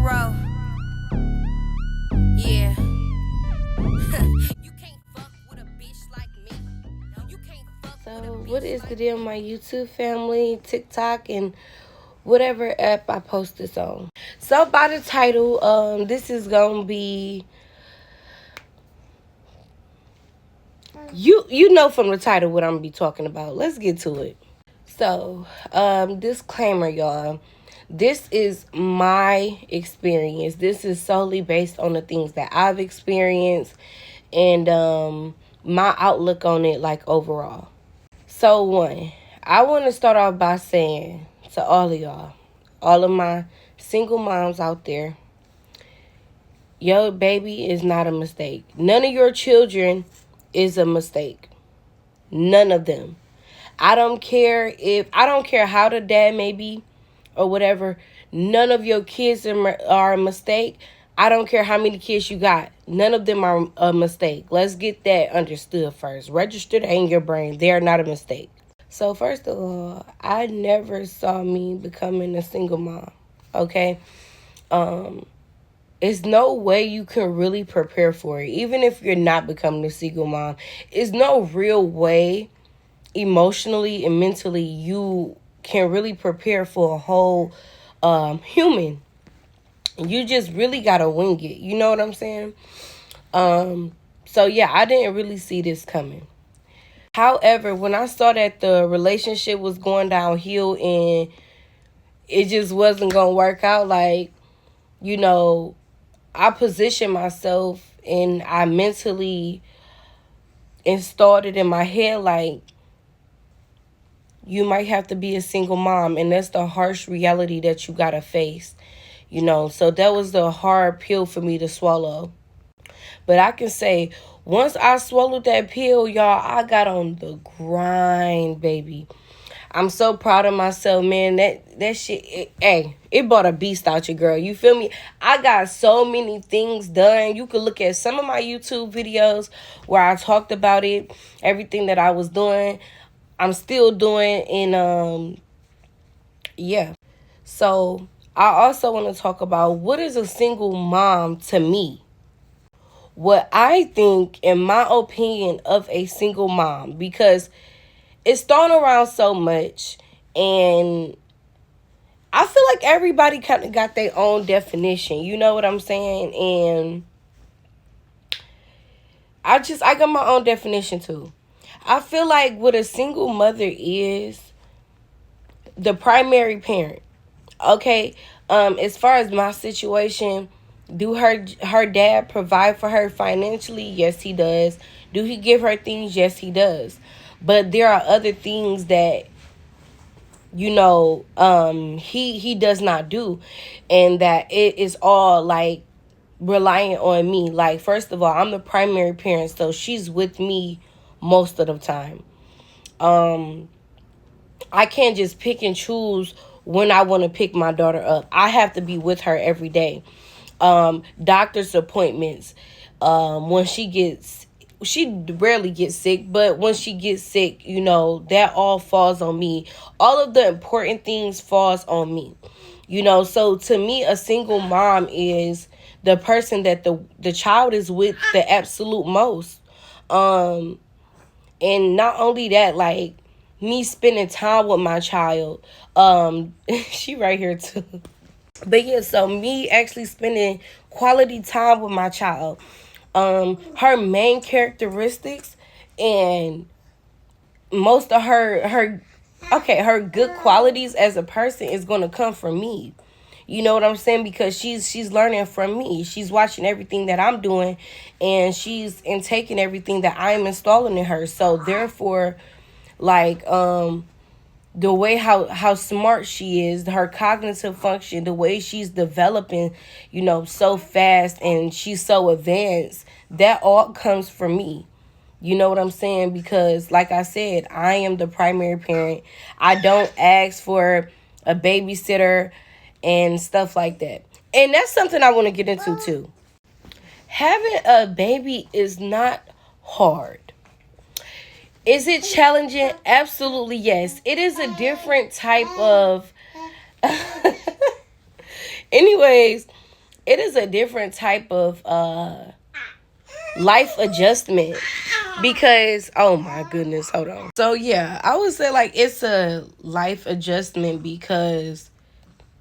row. Yeah. You can't fuck with a bitch like me. You can't fuck with a So, bitch what is like the deal, my YouTube family, TikTok, and whatever app I post this on? So, by the title, this is gonna be you know from the title what I'm gonna be talking about. Let's get to it. So, disclaimer, y'all. This is my experience. This is solely based on the things that I've experienced and my outlook on it, like, overall. So, one, I want to start off by saying to all of y'all, all of my single moms out there, your baby is not a mistake. None of your children is a mistake. None of them. I don't care how the dad may be or whatever. None of your kids are a mistake. I don't care how many kids you got. None of them are a mistake. Let's get that understood first. Register that in your brain. They are not a mistake. So first of all, I never saw me becoming a single mom. Okay? It's no way you can really prepare for it. Even if you're not becoming a single mom, it's no real way emotionally and mentally you can really prepare for a whole human. You just really gotta wing it. You know what I'm saying? So yeah, I didn't really see this coming. However, when I saw that the relationship was going downhill and it just wasn't gonna work out, like, you know, I positioned myself and I mentally installed it in my head, like, you might have to be a single mom, and that's the harsh reality that you gotta face, you know. So that was the hard pill for me to swallow. But I can say, once I swallowed that pill, y'all, I got on the grind, baby. I'm so proud of myself, man. That shit, it brought a beast out your girl. You feel me? I got so many things done. You could look at some of my YouTube videos where I talked about it, everything that I was doing. I'm still doing, and yeah. So I also want to talk about what is a single mom to me. What I think, in my opinion, of a single mom, because it's thrown around so much, and I feel like everybody kind of got their own definition. You know what I'm saying? And I got my own definition too. I feel like what a single mother is, the primary parent. Okay, as far as my situation, do her dad provide for her financially? Yes, he does. Do he give her things? Yes, he does. But there are other things that, you know, he does not do, and that it is all, like, relying on me. Like, first of all, I'm the primary parent, so she's with me most of the time. I can't just pick and choose when I want to pick my daughter up. I have to be with her every day. Doctor's appointments. When she rarely gets sick, but when she gets sick, you know, that all falls on me. All of the important things falls on me. You know, so to me, a single mom is the person that the child is with the absolute most. And not only that, like, me spending time with my child. She right here too. But yeah, so me actually spending quality time with my child. Her main characteristics and most of her good qualities as a person is gonna come from me. You know what I'm saying? Because she's learning from me. She's watching everything that I'm doing, and she's taking everything that I'm installing in her. So therefore, like, the way how smart she is, her cognitive function, the way she's developing, you know, so fast, and she's so advanced, that all comes from me. You know what I'm saying? Because, like I said, I am the primary parent. I don't ask for a babysitter and stuff like that. And that's something I want to get into too. Having a baby is not hard. Is it challenging? Absolutely, yes. It is a different type of... Anyways, it is a different type of life adjustment because oh my goodness, hold on. So yeah, I would say like it's a life adjustment because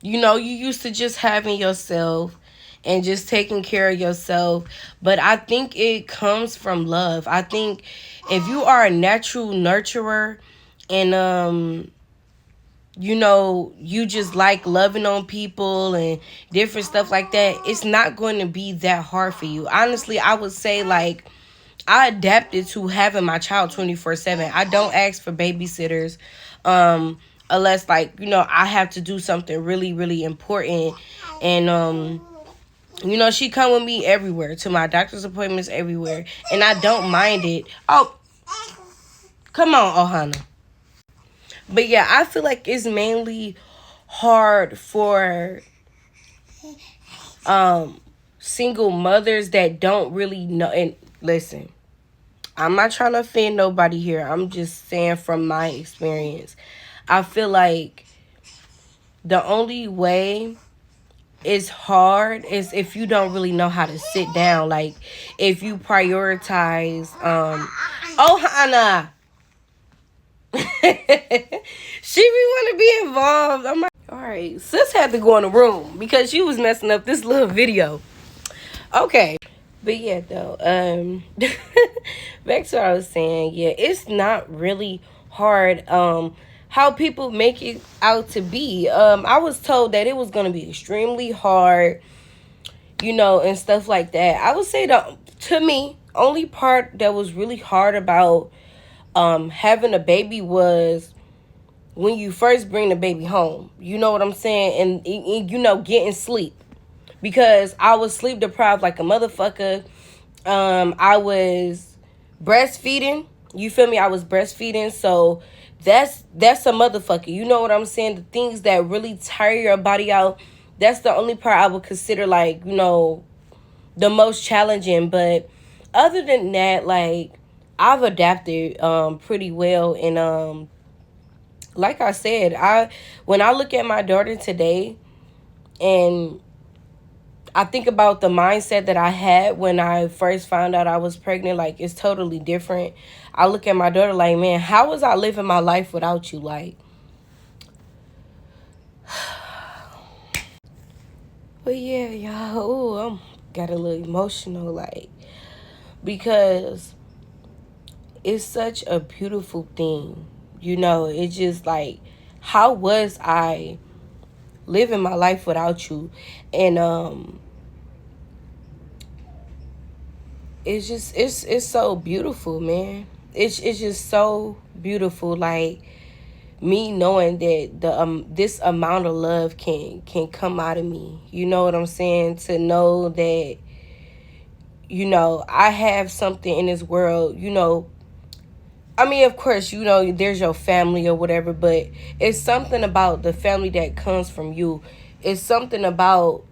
you know you used to just having yourself and just taking care of yourself, but I think it comes from love. I think if you are a natural nurturer and you know, you just like loving on people and different stuff like that, it's not going to be that hard for you. Honestly, I would say like I adapted to having my child 24/7. I don't ask for babysitters unless like, you know, I have to do something really really important and you know, she come with me everywhere to my doctor's appointments everywhere and I don't mind it. Oh, come on, Ohana. But yeah, I feel like it's mainly hard for single mothers that don't really know. And listen, I'm not trying to offend nobody here. I'm just saying from my experience. I feel like the only way it's hard is if you don't really know how to sit down. Like if you prioritize oh Hannah. She be want to be involved. I'm like, all right, sis had to go in the room because she was messing up this little video. Okay, but yeah, though, back to what I was saying. Yeah, it's not really hard. How people make it out to be. I was told that it was gonna be extremely hard, you know, and stuff like that. I would say to me, only part that was really hard about having a baby was when you first bring the baby home. You know what I'm saying? And you know, getting sleep. Because I was sleep deprived like a motherfucker. I was breastfeeding. You feel me? I was breastfeeding. So that's a motherfucker. You know what I'm saying? The things that really tire your body out. That's the only part I would consider like, you know, the most challenging. But other than that, like I've adapted pretty well and like I said, when I look at my daughter today and I think about the mindset that I had when I first found out I was pregnant, like it's totally different. I look at my daughter like, man, how was I living my life without you? Like, but yeah, y'all, ooh, I'm got a little emotional, like, because it's such a beautiful thing. You know, it's just like, how was I living my life without you? And it's just it's so beautiful, man. It's just so beautiful, like me knowing that the this amount of love can come out of me. You know what I'm saying? To know that, you know, I have something in this world, you know. I mean, of course, you know, there's your family or whatever, but it's something about the family that comes from you. It's something about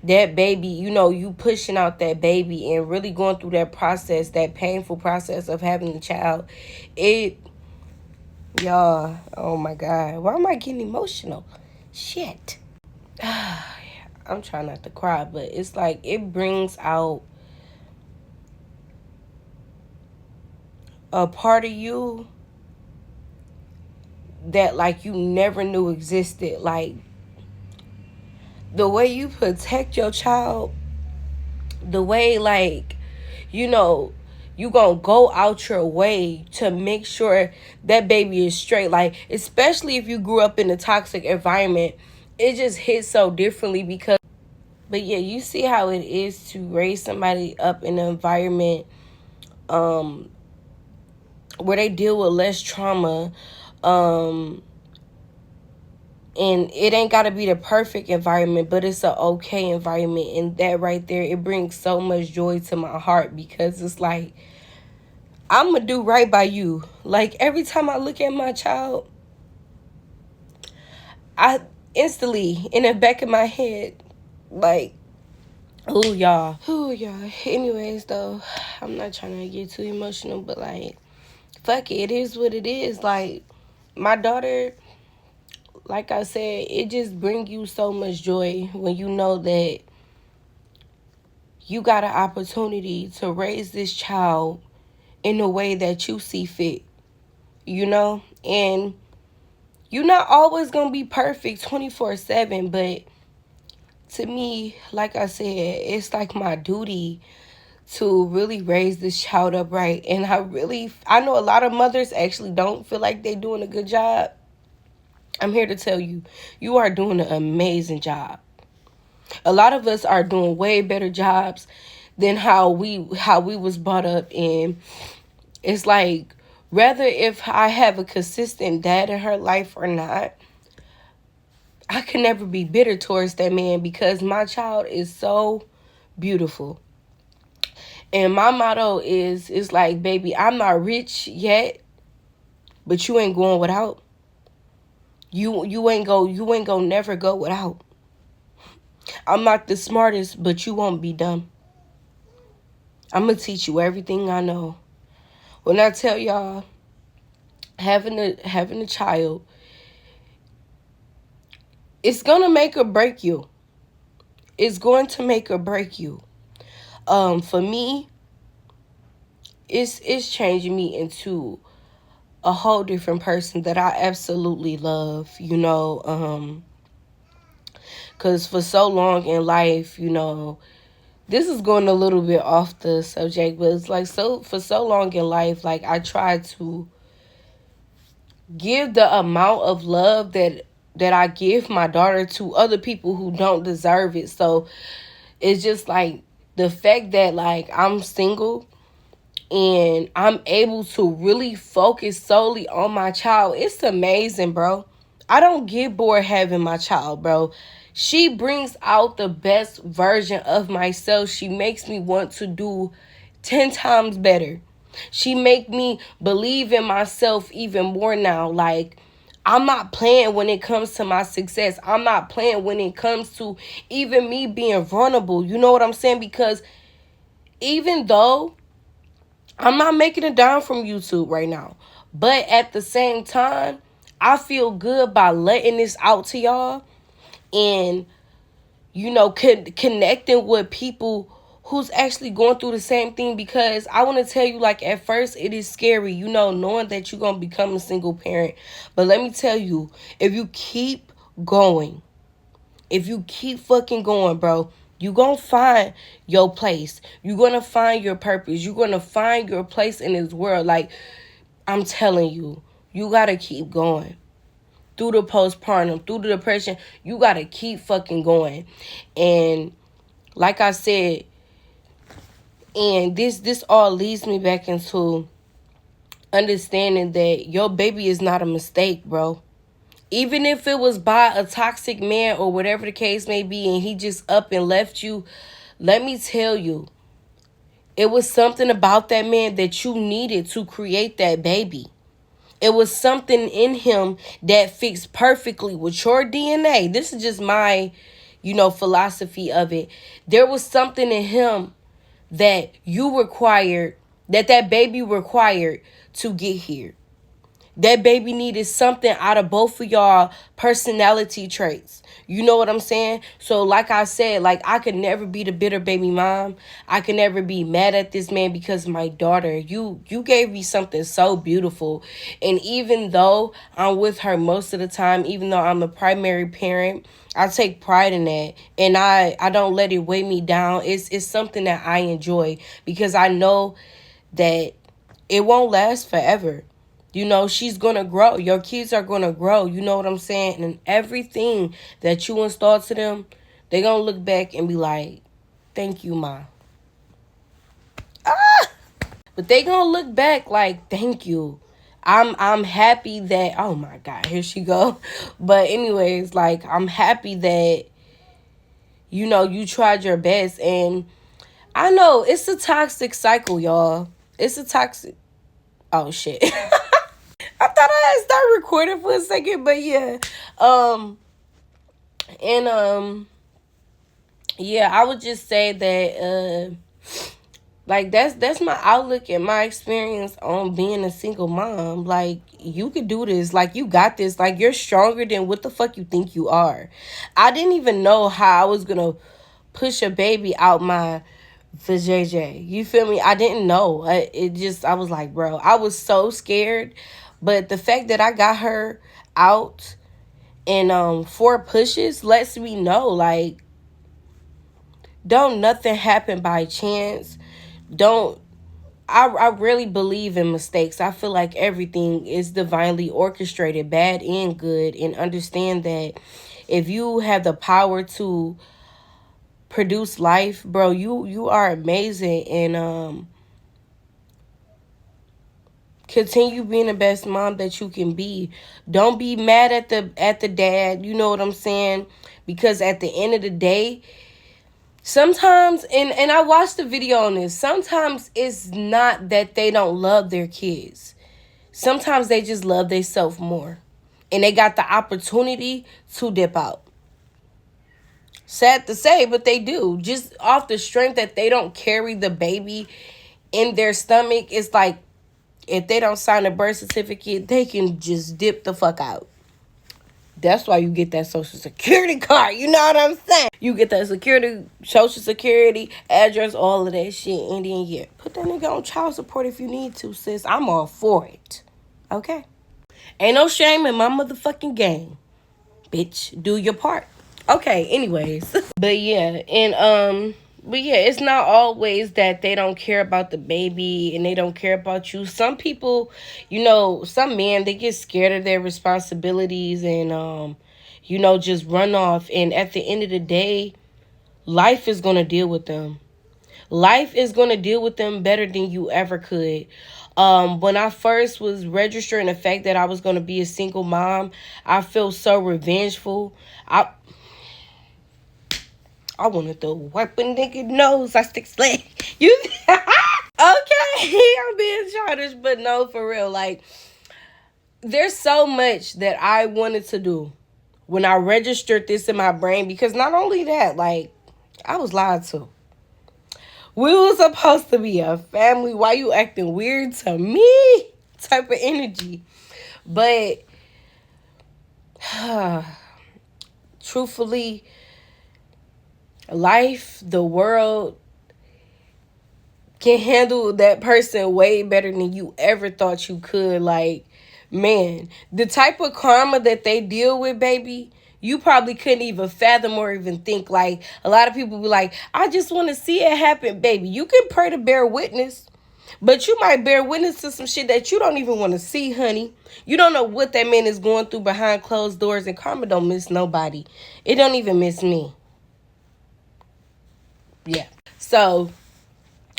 that baby, you know, you pushing out that baby and really going through that process, that painful process of having a child. Y'all, oh my God, why am I getting emotional? Shit. I'm trying not to cry, but it's like it brings out a part of you that like you never knew existed. Like the way you protect your child, the way like, you know, you gonna go out your way to make sure that baby is straight. Like, especially if you grew up in a toxic environment, it just hits so differently because, but yeah, you see how it is to raise somebody up in an environment where they deal with less trauma, and it ain't got to be the perfect environment, but it's an okay environment. And that right there, it brings so much joy to my heart because it's like, I'm going to do right by you. Like, every time I look at my child, I instantly, in the back of my head, like, ooh, y'all. Ooh, y'all. Anyways, though, I'm not trying to get too emotional, but, like, fuck it. It is what it is. Like, my daughter, like I said, it just brings you so much joy when you know that you got an opportunity to raise this child in the way that you see fit, you know? And you're not always going to be perfect 24/7, but to me, like I said, it's like my duty to really raise this child up right. And I know a lot of mothers actually don't feel like they're doing a good job. I'm here to tell you, you are doing an amazing job. A lot of us are doing way better jobs than how we was brought up in. It's like, whether if I have a consistent dad in her life or not, I can never be bitter towards that man because my child is so beautiful. And my motto is like, baby, I'm not rich yet, but you ain't going without. You ain't go never go without. I'm not the smartest, but you won't be dumb. I'm gonna teach you everything I know. When I tell y'all, having a child, it's gonna make or break you. It's going to make or break you. For me, it's changing me into a whole different person that I absolutely love, you know. Because for so long in life, you know, this is going a little bit off the subject, but it's like, for so long in life, like, I tried to give the amount of love that I give my daughter to other people who don't deserve it. So it's just like the fact that, like, I'm single and I'm able to really focus solely on my child. It's amazing, bro. I don't get bored having my child, bro. She brings out the best version of myself. She makes me want to do 10 times better. She make me believe in myself even more now. Like, I'm not playing when it comes to my success. I'm not playing when it comes to even me being vulnerable. You know what I'm saying? Because even though I'm not making it down from YouTube right now, but at the same time, I feel good by letting this out to y'all and, you know, connecting with people who's actually going through the same thing. Because I want to tell you, like, at first it is scary, you know, knowing that you're going to become a single parent. But let me tell you, if you keep going, if you keep fucking going, bro, you're going to find your place. You're going to find your purpose. You're going to find your place in this world. Like, I'm telling you, you got to keep going. Through the postpartum, through the depression, you got to keep fucking going. And like I said, and this all leads me back into understanding that your baby is not a mistake, bro. Even if it was by a toxic man or whatever the case may be, and he just up and left you, let me tell you, it was something about that man that you needed to create that baby. It was something in him that fits perfectly with your DNA. This is just my, you know, philosophy of it. There was something in him that you required, that baby required to get here. That baby needed something out of both of y'all personality traits. You know what I'm saying? So like I said, like, I could never be the bitter baby mom. I could never be mad at this man because my daughter, you gave me something so beautiful. And even though I'm with her most of the time, even though I'm the primary parent, I take pride in that. And I don't let it weigh me down. It's something that I enjoy because I know that it won't last forever. You know, she's going to grow. Your kids are going to grow. You know what I'm saying? And everything that you install to them, they're going to look back and be like, thank you, Ma. But they going to look back like, thank you. I'm happy that, oh my God, here she go. But anyways, like, I'm happy that, you know, you tried your best. And I know it's a toxic cycle, y'all. It's a toxic, oh shit. I thought I had started recording for a second, but yeah. Yeah, I would just say that like that's my outlook and my experience on being a single mom. Like, you could do this. Like, you got this. Like, you're stronger than what the fuck you think you are. I didn't even know how I was gonna push a baby out my for JJ. You feel me? I didn't know. I was like, bro, I was so scared. But the fact that I got her out in 4 pushes lets me know, like, don't nothing happen by chance. Don't I really believe in mistakes. I feel like everything is divinely orchestrated, bad and good, and understand that if you have the power to produce life, bro, you are amazing, and continue being the best mom that you can be. Don't be mad at the dad, you know what I'm saying? Because at the end of the day, sometimes, and I watched the video on this, sometimes it's not that they don't love their kids. Sometimes they just love themselves more. And they got the opportunity to dip out. Sad to say, but they do. Just off the strength that they don't carry the baby in their stomach, it's like if they don't sign a birth certificate, they can just dip the fuck out. That's why you get that social security card. You know what I'm saying? You get that social security, address, all of that shit. And then, yeah, put that nigga on child support if you need to, sis. I'm all for it. Okay? Ain't no shame in my motherfucking game. Bitch, do your part. Okay, anyways. But yeah, it's not always that they don't care about the baby and they don't care about you. Some people, some men, they get scared of their responsibilities and just run off. And at the end of the day, life is gonna deal with them. Life is gonna deal with them better than you ever could. When I first was registering the fact that I was gonna be a single mom, I felt so revengeful. I wanted to wipe a nigga nose. I stick slang. You okay? I'm being childish, but no, for real. Like, there's so much that I wanted to do when I registered this in my brain, because not only that, like, I was lied to. We were supposed to be a family. Why you acting weird to me? Type of energy. But truthfully, life, the world can handle that person way better than you ever thought you could. Like, man, the type of karma that they deal with, baby, you probably couldn't even fathom or even think. Like, a lot of people be like, I just want to see it happen, baby. You can pray to bear witness, but you might bear witness to some shit that you don't even want to see, honey. You don't know what that man is going through behind closed doors, and karma don't miss nobody. It don't even miss me. Yeah. So,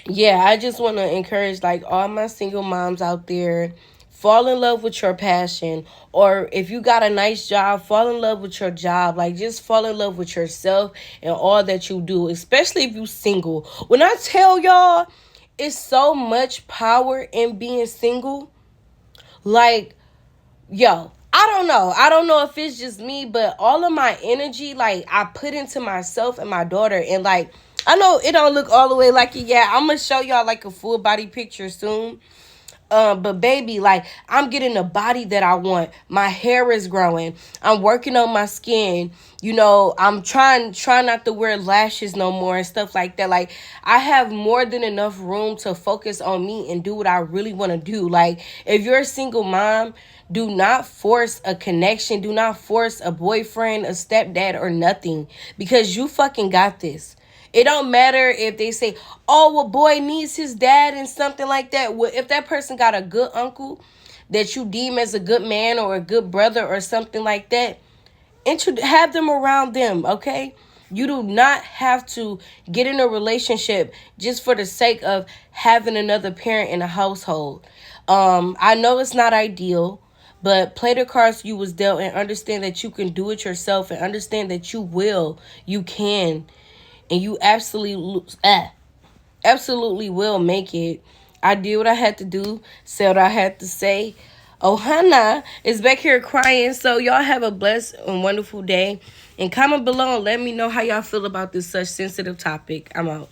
yeah, I just want to encourage, like, all my single moms out there, fall in love with your passion. Or if you got a nice job, fall in love with your job. Like, just fall in love with yourself and all that you do, especially if you single. When I tell y'all, it's so much power in being single. Like, yo, I don't know if it's just me, but all of my energy, like, I put into myself and my daughter. And, like, I know it don't look all the way like it. Yeah, I'm going to show y'all, like, a full body picture soon. But baby, like, I'm getting the body that I want. My hair is growing. I'm working on my skin. I'm trying not to wear lashes no more and stuff like that. Like, I have more than enough room to focus on me and do what I really want to do. Like, if you're a single mom, do not force a connection. Do not force a boyfriend, a stepdad, or nothing, because you fucking got this. It don't matter if they say, oh, a boy needs his dad and something like that. Well, if that person got a good uncle that you deem as a good man or a good brother or something like that, have them around them, okay? You do not have to get in a relationship just for the sake of having another parent in a household. I know it's not ideal, but play the cards you was dealt and understand that you can do it yourself, and understand that you can. And you absolutely will make it. I did what I had to do, said what I had to say. Ohana is back here crying. So y'all have a blessed and wonderful day. And comment below and let me know how y'all feel about this such sensitive topic. I'm out.